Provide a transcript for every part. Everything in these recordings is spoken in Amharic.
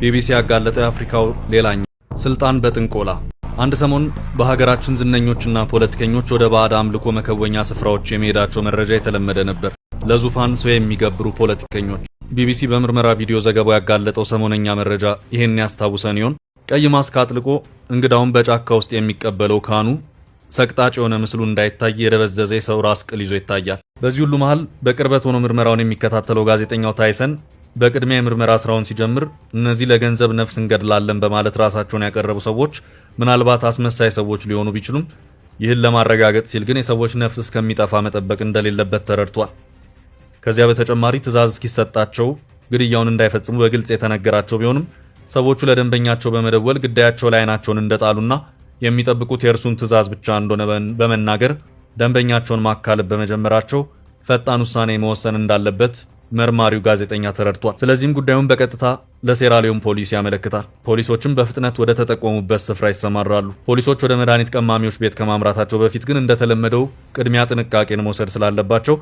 ቢቢሲ ያጋለጠው የአፍሪካው ሌላኛው ስልጣን በጥንቆላ። አንድ ሰሞን በሀገራችን ዝነኞችና ፖለቲከኞች ወደ ባዕድ አምልኮ መከወኛ ስፍራዎች የሚሄዳቸው መረጃ የተለመደ ነበር። ለዙፋን ሰው የሚገብሩ ፖለቲከኞች። ቢቢሲ በምርመራ ቪዲዮ ዘገባው ያጋለጠው ሰሞነኛ መረጃ ይሄን ያስታውሰን ይሆን? ቀይ ማስክ አጥልቆ እንግዳውን በጫካ ውስጥ የሚቀበለው ካህኑ ሰቅጣጭ የሆነ ምስሉ እንዳይታይ የደበዘዘ የሰው ራስ ቅል ይዞ ይታያል። በዚህ ሁሉ መሃል በቅርበት ሆኖ ምርመራውን የሚከታተለው ጋዜጠኛው ታይሰን በቅድሚያ የምርመራ ስራውን ሲጀምር እነዚህ ለገንዘብ ነፍስ እንገድላለን በማለት ራሳቸውን ያቀረቡ ሰዎች ምናልባት አስመሳይ ሰዎች ሊሆኑ ቢችሉም ይህን ለማረጋገጥ ሲል ግን የሰዎች ነፍስ እስከሚጠፋ መጠበቅ እንደሌለበት ተረድቷል። ከዚያ በተጨማሪ ትዕዛዝ እስኪሰጣቸው ግድያውን እንዳይፈጽሙ በግልጽ የተነገራቸው ቢሆንም ሰዎቹ ለደንበኛቸው በመደወል ግዳያቸው ላይ አይናቸውን እንደጣሉና የሚጠብቁት የእርሱን ትዕዛዝ ብቻ እንደሆነ በመናገር ደንበኛቸውን ማካለብ በመጀመራቸው ፈጣን ውሳኔ መወሰን እንዳለበት መርማሪው ጋዜጠኛ ተረድቷል። ስለዚህም ጉዳዩን በቀጥታ ለሴራሊዮን ፖሊስ ያመለክታል። ፖሊሶችም በፍጥነት ወደ ተጠቆሙበት ስፍራ ይሰማራሉ። ፖሊሶች ወደ መድኃኒት ቀማሚዎች ቤት ከማምራታቸው በፊት ግን እንደተለመደው ቅድሚያ ጥንቃቄን መውሰድ ስላለባቸው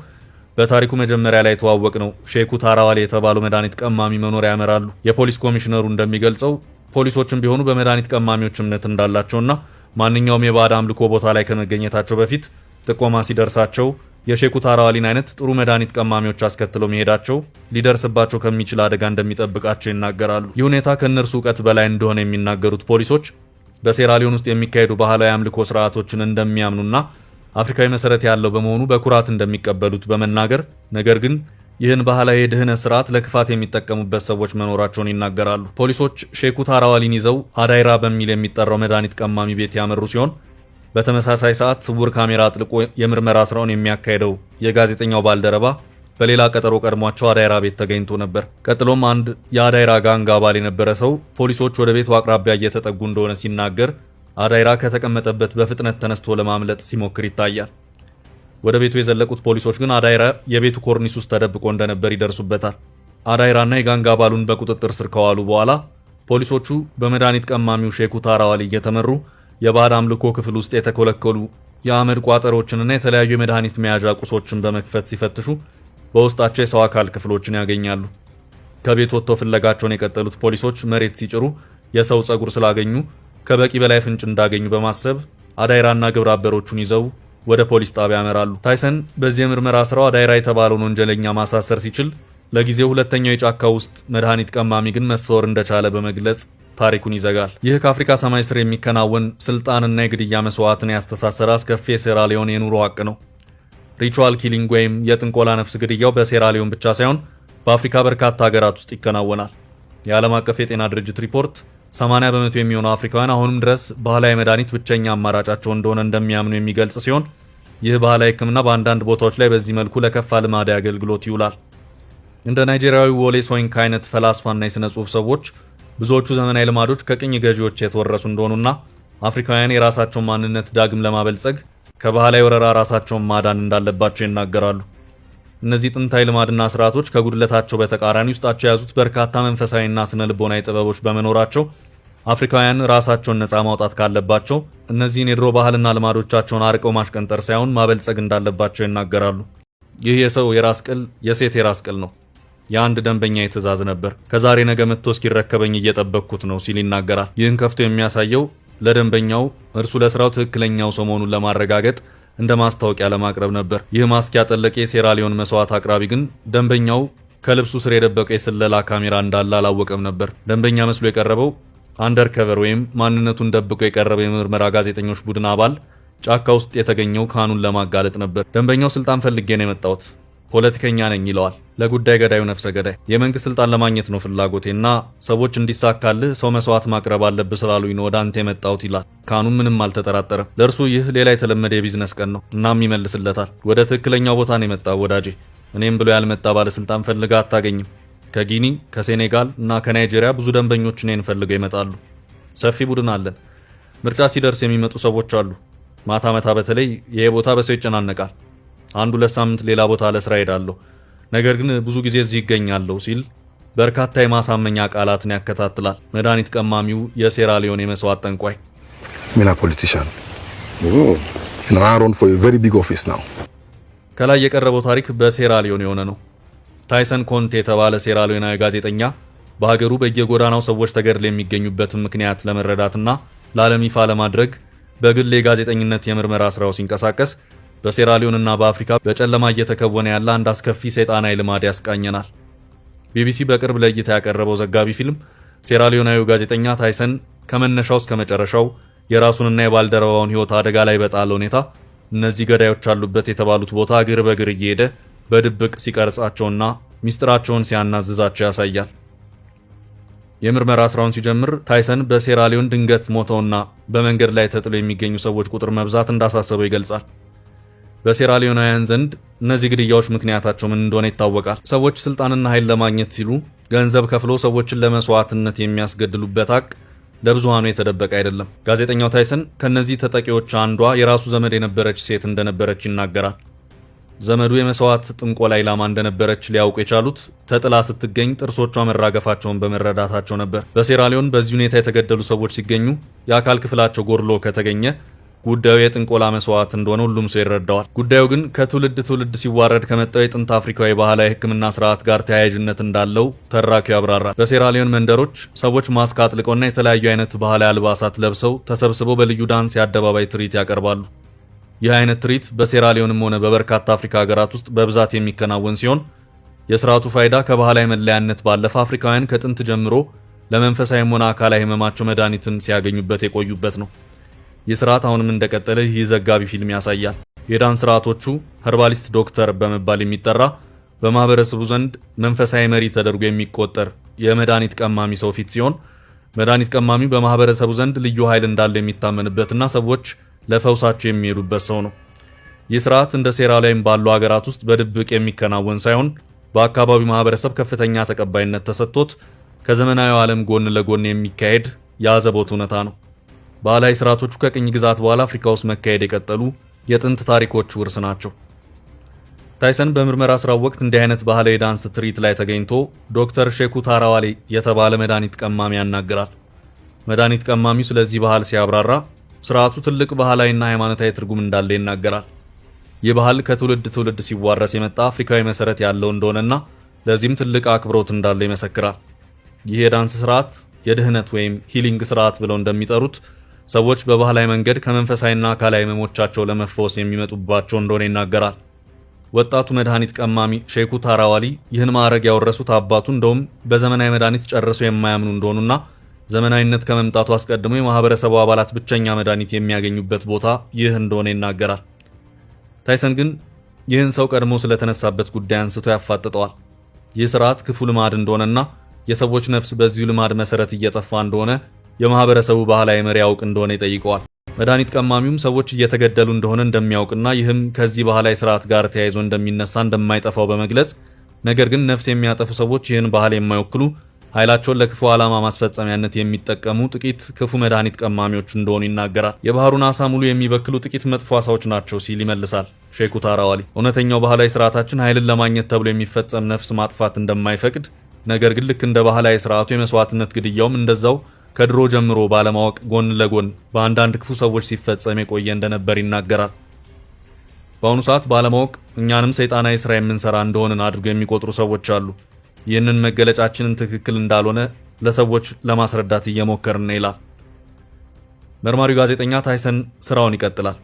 በታሪኩ መጀመሪያ ላይ የተዋወቅነው ሼኩ ታራዋሌ የተባሉ መድኃኒት ቀማሚ መኖሪያ ያመራሉ። የፖሊስ ኮሚሽነሩ እንደሚገልጸው ፖሊሶችም ቢሆኑ በመድኃኒት ቀማሚዎች እምነት እንዳላቸውና ማንኛውም የባዕድ አምልኮ ቦታ ላይ ከመገኘታቸው በፊት ጥቆማ ሲደርሳቸው የሼኩ ታራዋሊን አይነት ጥሩ መድኃኒት ቀማሚዎች አስከትለው መሄዳቸው ሊደርስባቸው ከሚችል አደጋ እንደሚጠብቃቸው ይናገራሉ። ይህ ሁኔታ ከእነርሱ እውቀት በላይ እንደሆነ የሚናገሩት ፖሊሶች በሴራሊዮን ውስጥ የሚካሄዱ ባህላዊ አምልኮ ስርዓቶችን እንደሚያምኑና አፍሪካዊ መሰረት ያለው በመሆኑ በኩራት እንደሚቀበሉት በመናገር ነገር ግን ይህን ባህላዊ የድህነት ስርዓት ለክፋት የሚጠቀሙበት ሰዎች መኖራቸውን ይናገራሉ። ፖሊሶች ሼኩ ታራዋሊን ይዘው አዳይራ በሚል የሚጠራው መድኃኒት ቀማሚ ቤት ያመሩ ሲሆን በተመሳሳይ ሰዓት ስውር ካሜራ አጥልቆ የምርመራ ስራውን የሚያካሄደው የጋዜጠኛው ባልደረባ በሌላ ቀጠሮ ቀድሟቸው አዳይራ ቤት ተገኝቶ ነበር። ቀጥሎም አንድ የአዳይራ ጋንግ አባል የነበረ ሰው ፖሊሶች ወደ ቤቱ አቅራቢያ እየተጠጉ እንደሆነ ሲናገር አዳይራ ከተቀመጠበት በፍጥነት ተነስቶ ለማምለጥ ሲሞክር ይታያል። ወደ ቤቱ የዘለቁት ፖሊሶች ግን አዳይራ የቤቱ ኮርኒስ ውስጥ ተደብቆ እንደነበር ይደርሱበታል። አዳይራና የጋንግ አባሉን በቁጥጥር ስር ከዋሉ በኋላ ፖሊሶቹ በመድኃኒት ቀማሚው ሼኩ ታራዋሊ እየተመሩ የባዕድ አምልኮ ክፍል ውስጥ የተኮለከሉ የአመድ ቋጠሮችንና የተለያዩ የመድኃኒት መያዣ ቁሶችን በመክፈት ሲፈትሹ በውስጣቸው የሰው አካል ክፍሎችን ያገኛሉ። ከቤት ወጥተው ፍለጋቸውን የቀጠሉት ፖሊሶች መሬት ሲጭሩ የሰው ጸጉር ስላገኙ ከበቂ በላይ ፍንጭ እንዳገኙ በማሰብ አዳይራና ግብረ አበሮቹን ይዘው ወደ ፖሊስ ጣቢያ ያመራሉ። ታይሰን በዚህ የምርመራ ስራው አዳይራ የተባለውን ወንጀለኛ ማሳሰር ሲችል ለጊዜው ሁለተኛው የጫካ ውስጥ መድኃኒት ቀማሚ ግን መሰወር እንደቻለ በመግለጽ ታሪኩን ይዘጋል። ይህ ከአፍሪካ ሰማይ ስር የሚከናወን ስልጣንና የግድያ መስዋዕትን ያስተሳሰረ አስከፊ የሴራሊዮን የኑሮ ሀቅ ነው። ሪቹዋል ኪሊንግ ወይም የጥንቆላ ነፍስ ግድያው በሴራሊዮን ብቻ ሳይሆን በአፍሪካ በርካታ ሀገራት ውስጥ ይከናወናል። የዓለም አቀፍ የጤና ድርጅት ሪፖርት 80 በመቶ የሚሆኑ አፍሪካውያን አሁንም ድረስ ባህላዊ መድኃኒት ብቸኛ አማራጫቸው እንደሆነ እንደሚያምኑ የሚገልጽ ሲሆን ይህ ባህላዊ ሕክምና በአንዳንድ ቦታዎች ላይ በዚህ መልኩ ለከፋ ልማዳዊ አገልግሎት ይውላል። እንደ ናይጄሪያዊ ወሌ ሶይንካ አይነት ፈላስፋና የሥነ ጽሑፍ ሰዎች ብዙዎቹ ዘመናዊ ልማዶች ከቅኝ ገዢዎች የተወረሱ እንደሆኑና አፍሪካውያን የራሳቸውን ማንነት ዳግም ለማበልጸግ ከባህላዊ ወረራ ራሳቸውን ማዳን እንዳለባቸው ይናገራሉ። እነዚህ ጥንታዊ ልማድና ስርዓቶች ከጉድለታቸው በተቃራኒ ውስጣቸው የያዙት በርካታ መንፈሳዊና ስነ ልቦናዊ ጥበቦች በመኖራቸው አፍሪካውያን ራሳቸውን ነፃ ማውጣት ካለባቸው እነዚህን የድሮ ባህልና ልማዶቻቸውን አርቀው ማሽቀንጠር ሳይሆን ማበልጸግ እንዳለባቸው ይናገራሉ። ይህ የሰው የራስ ቅል የሴት የራስ ቅል ነው። የአንድ ደንበኛ ትዕዛዝ ነበር። ከዛሬ ነገ መጥቶ እስኪረከበኝ እየጠበቅኩት ነው ሲል ይናገራል። ይህን ከፍቶ የሚያሳየው ለደንበኛው እርሱ ለስራው ትክክለኛው ሰው መሆኑን ለማረጋገጥ እንደ ማስታወቂያ ለማቅረብ ነበር። ይህ ማስክ ያጠለቀ የሴራሊዮን መስዋዕት አቅራቢ ግን ደንበኛው ከልብሱ ስር የደበቀ የስለላ ካሜራ እንዳለ አላወቀም ነበር። ደንበኛ መስሎ የቀረበው አንደርከቨር ወይም ማንነቱን ደብቆ የቀረበ የምርመራ ጋዜጠኞች ቡድን አባል ጫካ ውስጥ የተገኘው ካህኑን ለማጋለጥ ነበር። ደንበኛው ስልጣን ፈልጌ ነው የመጣሁት፣ ፖለቲከኛ ነኝ ይለዋል። ለጉዳይ ገዳዩ ነፍሰ ገዳይ የመንግስት ስልጣን ለማግኘት ነው ፍላጎቴና ሰዎች እንዲሳካልህ ሰው መስዋዕት ማቅረብ አለብህ ስላሉኝ ነው ወደ አንተ የመጣሁት ይላል። ካህኑም ምንም አልተጠራጠረም። ለእርሱ ይህ ሌላ የተለመደ የቢዝነስ ቀን ነው። እናም ይመልስለታል። ወደ ትክክለኛው ቦታ ነው የመጣው ወዳጄ። እኔም ብሎ ያልመጣ ባለስልጣን ፈልጋ አታገኝም። ከጊኒ፣ ከሴኔጋል እና ከናይጄሪያ ብዙ ደንበኞች እኔን ፈልገው ይመጣሉ። ሰፊ ቡድን አለን። ምርጫ ሲደርስ የሚመጡ ሰዎች አሉ። ማታ ማታ በተለይ ይሄ ቦታ በሰው ይጨናነቃል። አንድ 2 ሳምንት ሌላ ቦታ ለስራ ሄዳለሁ፣ ነገር ግን ብዙ ጊዜ እዚህ ይገኛለሁ ሲል በርካታ የማሳመኛ ቃላትን ያከታትላል። መድኃኒት ቀማሚው የሴራሊዮን የመስዋዕት ጠንቋይ ከላይ የቀረበው ታሪክ በሴራሊዮን የሆነ ነው። ታይሰን ኮንቴ የተባለ ሴራሊዮናዊ ጋዜጠኛ በሀገሩ በየጎዳናው ሰዎች ተገድለው የሚገኙበትን ምክንያት ለመረዳትና ለዓለም ይፋ ለማድረግ በግል የጋዜጠኝነት የምርመራ ስራው ሲንቀሳቀስ በሴራሊዮንና በአፍሪካ በጨለማ እየተከወነ ያለ አንድ አስከፊ ሰይጣናዊ ልማድ ያስቃኘናል። ቢቢሲ በቅርብ ለእይታ ያቀረበው ዘጋቢ ፊልም ሴራሊዮናዊው ጋዜጠኛ ታይሰን ከመነሻው እስከ መጨረሻው የራሱንና የባልደረባውን ሕይወት አደጋ ላይ በጣለ ሁኔታ እነዚህ ገዳዮች አሉበት የተባሉት ቦታ እግር በእግር እየሄደ በድብቅ ሲቀርጻቸውና ሚስጥራቸውን ሲያናዝዛቸው ያሳያል። የምርመራ ስራውን ሲጀምር ታይሰን በሴራሊዮን ድንገት ሞተውና በመንገድ ላይ ተጥሎ የሚገኙ ሰዎች ቁጥር መብዛት እንዳሳሰበው ይገልጻል። በሴራሊዮናውያን ዘንድ እነዚህ ግድያዎች ምክንያታቸው ምን እንደሆነ ይታወቃል። ሰዎች ስልጣንና ኃይል ለማግኘት ሲሉ ገንዘብ ከፍሎ ሰዎችን ለመስዋዕትነት የሚያስገድሉበት ሀቅ ለብዙሃኑ የተደበቀ አይደለም። ጋዜጠኛው ታይሰን ከነዚህ ተጠቂዎች አንዷ የራሱ ዘመድ የነበረች ሴት እንደነበረች ይናገራል። ዘመዱ የመስዋዕት ጥንቆላ ኢላማ እንደነበረች ሊያውቁ የቻሉት ተጥላ ስትገኝ ጥርሶቿ መራገፋቸውን በመረዳታቸው ነበር። በሴራሊዮን በዚህ ሁኔታ የተገደሉ ሰዎች ሲገኙ የአካል ክፍላቸው ጎድሎ ከተገኘ ጉዳዩ የጥንቆላ መስዋዕት እንደሆነ ሁሉም ሰው ይረዳዋል። ጉዳዩ ግን ከትውልድ ትውልድ ሲዋረድ ከመጣው የጥንት አፍሪካዊ ባህላዊ ሕክምና ስርዓት ጋር ተያያዥነት እንዳለው ተራኪው ያብራራል። በሴራሊዮን መንደሮች ሰዎች ማስክ አጥልቀውና የተለያዩ አይነት ባህላዊ አልባሳት ለብሰው ተሰብስበው በልዩ ዳንስ የአደባባይ ትርኢት ያቀርባሉ። ይህ አይነት ትርኢት በሴራሊዮንም ሆነ በበርካታ አፍሪካ ሀገራት ውስጥ በብዛት የሚከናወን ሲሆን የስርዓቱ ፋይዳ ከባህላዊ መለያነት ባለፈ አፍሪካውያን ከጥንት ጀምሮ ለመንፈሳዊም ሆነ አካላዊ ህመማቸው መድኃኒትን ሲያገኙበት የቆዩበት ነው። ይህ ስርዓት አሁንም እንደቀጠለ ይህ ዘጋቢ ፊልም ያሳያል። የዳንስ ስርዓቶቹ ኸርባሊስት ዶክተር በመባል የሚጠራ በማህበረሰቡ ዘንድ መንፈሳዊ መሪ ተደርጎ የሚቆጠር የመድኃኒት ቀማሚ ሰው ፊት ሲሆን መድኃኒት ቀማሚ በማህበረሰቡ ዘንድ ልዩ ኃይል እንዳለ የሚታመንበትና ሰዎች ለፈውሳቸው የሚሄዱበት ሰው ነው። ይህ ስርዓት እንደ ሴራሊዮን ባሉ ሀገራት ውስጥ በድብቅ የሚከናወን ሳይሆን በአካባቢው ማህበረሰብ ከፍተኛ ተቀባይነት ተሰጥቶት ከዘመናዊው ዓለም ጎን ለጎን የሚካሄድ የአዘቦት እውነታ ነው። ባህላዊ ስርዓቶቹ ከቅኝ ግዛት በኋላ አፍሪካ ውስጥ መካሄድ የቀጠሉ የጥንት ታሪኮች ውርስ ናቸው። ታይሰን በምርመራ ስራው ወቅት እንዲህ አይነት ባህላዊ ዳንስ ትርኢት ላይ ተገኝቶ ዶክተር ሼኩ ታራዋሌ የተባለ መድኃኒት ቀማሚ ያናግራል። መድኃኒት ቀማሚው ስለዚህ ባህል ሲያብራራ ስርዓቱ ትልቅ ባህላዊና ሃይማኖታዊ ትርጉም እንዳለ ይናገራል። ይህ ባህል ከትውልድ ትውልድ ሲዋረስ የመጣ አፍሪካዊ መሰረት ያለው እንደሆነና ለዚህም ትልቅ አክብሮት እንዳለው ይመሰክራል። ይህ የዳንስ ስርዓት የድህነት ወይም ሂሊንግ ስርዓት ብለው እንደሚጠሩት ሰዎች በባህላዊ መንገድ ከመንፈሳዊና አካላዊ ህመሞቻቸው ለመፈወስ የሚመጡባቸው እንደሆነ ይናገራል። ወጣቱ መድኃኒት ቀማሚ ሼኩ ታራዋሊ ይህን ማዕረግ ያወረሱት አባቱ እንደውም በዘመናዊ መድኃኒት ጨርሰው የማያምኑ እንደሆኑና ዘመናዊነት ከመምጣቱ አስቀድሞ የማህበረሰቡ አባላት ብቸኛ መድኃኒት የሚያገኙበት ቦታ ይህ እንደሆነ ይናገራል። ታይሰን ግን ይህን ሰው ቀድሞ ስለተነሳበት ጉዳይ አንስቶ ያፋጥጠዋል። ይህ ስርዓት ክፉ ልማድ እንደሆነና የሰዎች ነፍስ በዚሁ ልማድ መሰረት እየጠፋ እንደሆነ የማህበረሰቡ ባህላዊ መሪ ያውቅ እንደሆነ ይጠይቀዋል። መድኃኒት ቀማሚውም ሰዎች እየተገደሉ እንደሆነ እንደሚያውቅና ይህም ከዚህ ባህላዊ ስርዓት ጋር ተያይዞ እንደሚነሳ እንደማይጠፋው በመግለጽ ነገር ግን ነፍስ የሚያጠፉ ሰዎች ይህን ባህል የማይወክሉ ኃይላቸውን ለክፉ ዓላማ ማስፈጸሚያነት የሚጠቀሙ ጥቂት ክፉ መድኃኒት ቀማሚዎች እንደሆኑ ይናገራል። የባህሩን አሳ ሙሉ የሚበክሉ ጥቂት መጥፎ አሳዎች ናቸው ሲል ይመልሳል ሼኩ ታራዋሊ። እውነተኛው ባህላዊ ስርዓታችን ኃይልን ለማግኘት ተብሎ የሚፈጸም ነፍስ ማጥፋት እንደማይፈቅድ፣ ነገር ግን ልክ እንደ ባህላዊ ስርዓቱ የመስዋዕትነት ግድያውም እንደዛው ከድሮ ጀምሮ ባለማወቅ ጎን ለጎን በአንዳንድ ክፉ ሰዎች ሲፈጸም የቆየ እንደነበር ይናገራል። በአሁኑ ሰዓት ባለማወቅ እኛንም ሰይጣናዊ ስራ የምንሰራ እንደሆንን አድርገው የሚቆጥሩ ሰዎች አሉ። ይህንን መገለጫችንን ትክክል እንዳልሆነ ለሰዎች ለማስረዳት እየሞከርን ነው ይላል። መርማሪው ጋዜጠኛ ታይሰን ስራውን ይቀጥላል።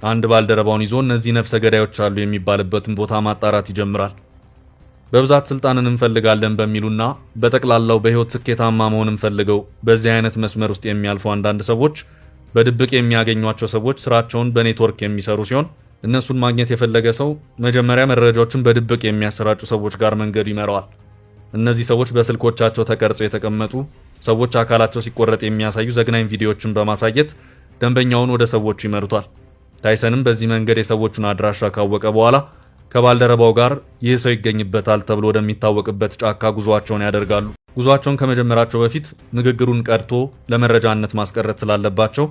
አንድ ባልደረባውን ይዞ እነዚህ ነፍሰ ገዳዮች አሉ የሚባልበትን ቦታ ማጣራት ይጀምራል። በብዛት ስልጣንን እንፈልጋለን በሚሉና በጠቅላላው በህይወት ስኬታማ መሆንን ፈልገው በዚህ አይነት መስመር ውስጥ የሚያልፉ አንዳንድ ሰዎች በድብቅ የሚያገኟቸው ሰዎች ስራቸውን በኔትወርክ የሚሰሩ ሲሆን እነሱን ማግኘት የፈለገ ሰው መጀመሪያ መረጃዎችን በድብቅ የሚያሰራጩ ሰዎች ጋር መንገዱ ይመራዋል። እነዚህ ሰዎች በስልኮቻቸው ተቀርጸው የተቀመጡ ሰዎች አካላቸው ሲቆረጥ የሚያሳዩ ዘግናኝ ቪዲዮዎችን በማሳየት ደንበኛውን ወደ ሰዎቹ ይመሩታል። ታይሰንም በዚህ መንገድ የሰዎቹን አድራሻ ካወቀ በኋላ ከባልደረባው ጋር ይህ ሰው ይገኝበታል ተብሎ ወደሚታወቅበት ጫካ ጉዟቸውን ያደርጋሉ። ጉዟቸውን ከመጀመራቸው በፊት ንግግሩን ቀድቶ ለመረጃነት ማስቀረት ስላለባቸው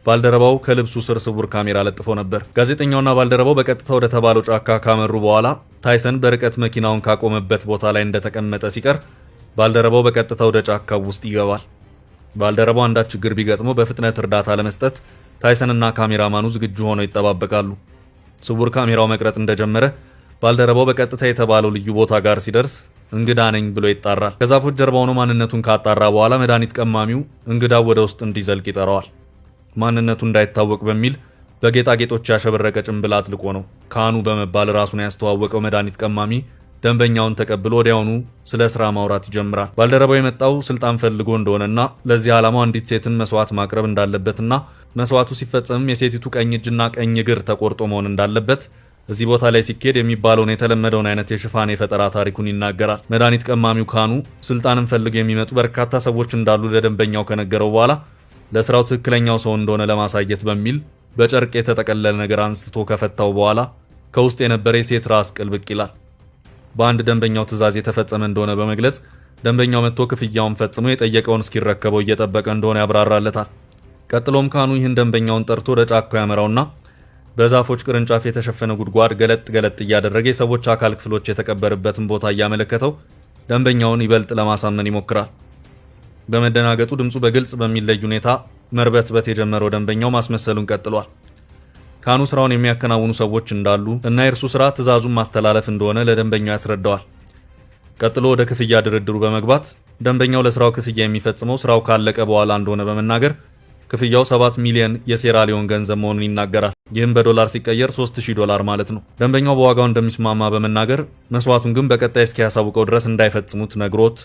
ባልደረባው ከልብሱ ስር ስውር ካሜራ ለጥፎ ነበር። ጋዜጠኛውና ባልደረባው በቀጥታ ወደ ተባለው ጫካ ካመሩ በኋላ ታይሰን በርቀት መኪናውን ካቆመበት ቦታ ላይ እንደተቀመጠ ሲቀር ባልደረባው በቀጥታ ወደ ጫካው ውስጥ ይገባል። ባልደረባው አንዳች ችግር ቢገጥመው በፍጥነት እርዳታ ለመስጠት ታይሰንና ካሜራማኑ ዝግጁ ሆነው ይጠባበቃሉ። ስውር ካሜራው መቅረጽ እንደጀመረ ባልደረባው በቀጥታ የተባለው ልዩ ቦታ ጋር ሲደርስ እንግዳ ነኝ ብሎ ይጣራል። ከዛፎች ጀርባ ሆኖ ማንነቱን ካጣራ በኋላ መድኃኒት ቀማሚው እንግዳው ወደ ውስጥ እንዲዘልቅ ይጠራዋል። ማንነቱ እንዳይታወቅ በሚል በጌጣጌጦች ያሸበረቀ ጭንብል አጥልቆ ነው ካህኑ በመባል ራሱን ያስተዋወቀው መድኃኒት ቀማሚ ደንበኛውን ተቀብሎ ወዲያውኑ ስለ ስራ ማውራት ይጀምራል። ባልደረባው የመጣው ስልጣን ፈልጎ እንደሆነና ለዚህ ዓላማው አንዲት ሴትን መስዋዕት ማቅረብ እንዳለበትና መስዋዕቱ ሲፈጸምም የሴቲቱ ቀኝ እጅና ቀኝ እግር ተቆርጦ መሆን እንዳለበት እዚህ ቦታ ላይ ሲኬድ የሚባለውን የተለመደውን አይነት የሽፋን የፈጠራ ታሪኩን ይናገራል። መድኃኒት ቀማሚው ካህኑ ስልጣንን ፈልገው የሚመጡ በርካታ ሰዎች እንዳሉ ለደንበኛው ከነገረው በኋላ ለስራው ትክክለኛው ሰው እንደሆነ ለማሳየት በሚል በጨርቅ የተጠቀለለ ነገር አንስቶ ከፈታው በኋላ ከውስጥ የነበረ የሴት ራስ ቅል ብቅ ይላል። በአንድ ደንበኛው ትዕዛዝ የተፈጸመ እንደሆነ በመግለጽ ደንበኛው መጥቶ ክፍያውን ፈጽሞ የጠየቀውን እስኪረከበው እየጠበቀ እንደሆነ ያብራራለታል። ቀጥሎም ካህኑ ይህን ደንበኛውን ጠርቶ ወደ ጫካው ያመራውና በዛፎች ቅርንጫፍ የተሸፈነ ጉድጓድ ገለጥ እያደረገ የሰዎች አካል ክፍሎች የተቀበረበትን ቦታ እያመለከተው ደንበኛውን ይበልጥ ለማሳመን ይሞክራል። በመደናገጡ ድምፁ በግልጽ በሚለይ ሁኔታ መርበትበት የጀመረው ደንበኛው ማስመሰሉን ቀጥሏል። ካህኑ ስራውን የሚያከናውኑ ሰዎች እንዳሉ እና የእርሱ ስራ ትዕዛዙን ማስተላለፍ እንደሆነ ለደንበኛው ያስረዳዋል። ቀጥሎ ወደ ክፍያ ድርድሩ በመግባት ደንበኛው ለስራው ክፍያ የሚፈጽመው ስራው ካለቀ በኋላ እንደሆነ በመናገር ክፍያው 7 ሚሊዮን የሴራሊዮን ገንዘብ መሆኑን ይናገራል። ይህም በዶላር ሲቀየር $3000 ማለት ነው። ደንበኛው በዋጋው እንደሚስማማ በመናገር መስዋዕቱን ግን በቀጣይ እስኪያሳውቀው ድረስ እንዳይፈጽሙት ነግሮት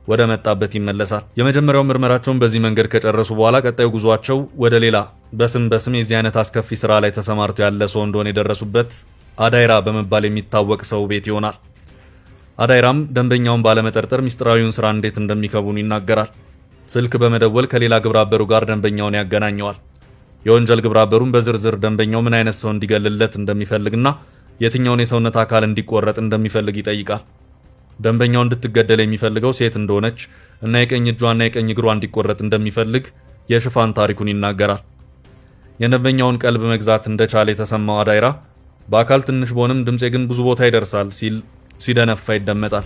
ወደ መጣበት ይመለሳል። የመጀመሪያው ምርመራቸውን በዚህ መንገድ ከጨረሱ በኋላ ቀጣዩ ጉዟቸው ወደ ሌላ በስም የዚህ አይነት አስከፊ ስራ ላይ ተሰማርቶ ያለ ሰው እንደሆነ የደረሱበት አዳይራ በመባል የሚታወቅ ሰው ቤት ይሆናል። አዳይራም ደንበኛውን ባለመጠርጠር ሚስጥራዊውን ስራ እንዴት እንደሚከውኑ ይናገራል። ስልክ በመደወል ከሌላ ግብረአበሩ ጋር ደንበኛውን ያገናኘዋል። የወንጀል ግብረአበሩን በዝርዝር ደንበኛው ምን አይነት ሰው እንዲገልለት እንደሚፈልግና የትኛውን የሰውነት አካል እንዲቆረጥ እንደሚፈልግ ይጠይቃል። ደንበኛው እንድትገደል የሚፈልገው ሴት እንደሆነች እና የቀኝ እጇና የቀኝ እግሯ እንዲቆረጥ እንደሚፈልግ የሽፋን ታሪኩን ይናገራል። የደንበኛውን ቀልብ መግዛት እንደቻለ የተሰማው አዳይራ በአካል ትንሽ ቢሆንም ድምጼ ግን ብዙ ቦታ ይደርሳል ሲል ሲደነፋ ይደመጣል።